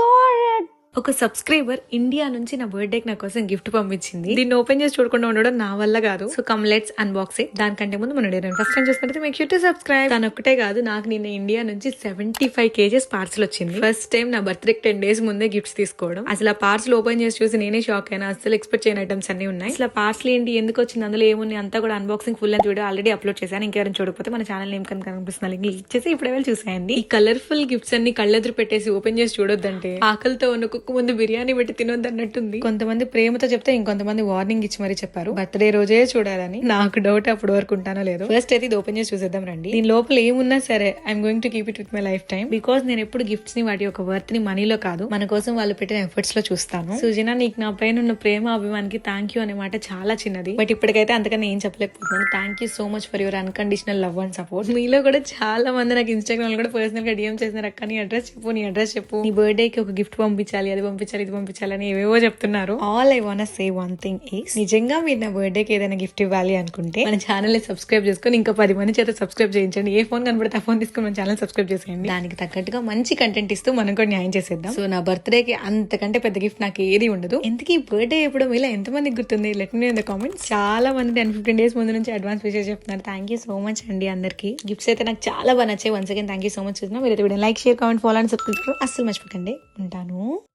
God, ఒక subscriber India నుంచి నా బర్త్డేకి నా కోసం గిఫ్ట్ పంపించింది. దీన్ని ఓపెన్ చేసి చూడకుండా ఉండడం నా వల్ల కాదు. So come let's unbox it. దానికంటే ముందు మన ఫస్ట్ టైం చూసుకుంటే మేక్ షూర్ టు సబ్స్క్రైబ్. తను ఒక్కటే కాదు, నాకు నిన్న ఇండియా నుంచి 75 kgs పార్సల్ వచ్చింది. ఫస్ట్ టైం నా బర్త్డే 10 days ముందే గిఫ్ట్స్ తీసుకోవడం. అసలు ఆ పార్సల్ ఓపెన్ చేసి చూసి నేనే షాక్ అయినా. అసలు ఎక్స్పెక్ట్ చేయని ఐటమ్స్ అన్ని ఉన్నాయి. అసలు పార్సల్ ఏంటి, ఎందుకు వచ్చింది, అందులో ఏముంది అంతా కూడా unboxing full and video already upload చేశాను. ఇంకెవరైనా చూడకపోతే మన ఛానల్ నేమ్ కనిపిస్తున్న లింక్ ఇచ్చేసి ఇప్పుడే వెళ్ళి చూసేయండి. ఈ కలర్ఫుల్ గిఫ్ట్స్ అన్ని కళ్ళెదురు పెట్టేసి ఓపెన్ చేసి చూడొద్దంటే ఆకలితో ఉన్న కుక్క ముందు బిర్యానీ పెట్టి తినొద్దు అన్నట్టుంది. కొంతమంది ప్రేమతో చెప్తే ఇంకొంతమంది వార్నింగ్ ఇచ్చి మరీ చెప్పారు బర్త్డే రోజే చూడాలని. నాకు డౌట్ అప్పుడు వరకు ఉంటానో లేదో. ఫస్ట్ అయితే ఇది ఓపెన్ చేసి చూసేద్దాం రండి. దీని లోపల ఏమున్నా సరే I'm going to keep it with my life time. Because నేను ఎప్పుడు గిఫ్ట్స్ ని వాటి యొక్క వర్త్ ని మనీలో కాదు, మన కోసం వాళ్ళు పెట్టిన ఎఫర్ట్స్ లో చూస్తాను. సుజనా, నీకు నా పైన ఉన్న ప్రేమ అభిమానికి థ్యాంక్ యూ అనే మాట చాలా చిన్నది, బట్ ఇప్పటికైతే అంతకన్నా ఏం చెప్పలేకపోతున్నాను. Thank you so much for your unconditional love and support. మీలో కూడా చాలా మంది నాకు ఇన్స్టాగ్రామ్ లో కూడా పర్సనల్ గా డిఎం చేసిన అక్క నీ అడ్రస్ చెప్పు, నీ అడ్రస్ చెప్పు, నీ బర్త్డే కి ఒక గిఫ్ట్ పంపించాలి, అది పంపించాలి, ఇది పంపించాలని ఏవేవో చెప్తున్నారు. All I want say one thing is, నిజంగా మీరు నా బర్త్డే కి ఏదైనా గిఫ్ట్ ఇవ్వాలి అనుకుంటే మన ఛానల్ ని సబ్స్క్రైబ్ చేసుకుని ఇంకా 10 మంది చేత సబ్స్క్రైబ్ చేయించండి. ఏ ఫోన్ కనబడితే ఆ ఫోన్ తీసుకుని మన ఛానల్ సబ్స్క్రైబ్ చేసేయండి. దానికి తగ్గట్టుగా మంచి కంటెంట్ ఇస్తూ మనం కూడా న్యాయం చేసేద్దాం. సో నా బర్త్డే కి అంతకంటే పెద్ద గిఫ్ట్ నాకు ఏది ఉండదు. ఎందుకు ఈ బర్త్డే ఎప్పుడు ఇలా ఎంతమందికి గుర్తుంది? Let me in the comments. చాలా మంది 10-15 days ముందు నుంచి అడ్వాన్స్ విషెస్ చెప్తున్నారు. థ్యాంక్ యూ సో మచ్ అండి అందరికి. గిఫ్ట్స్ అయితే నాకు చాలా బాగా నచ్చాయి. Once again thank you so much. మీరు video like, share, comment, follow and subscribe అస్సలు మర్చిపోకండి. ఉంటాను.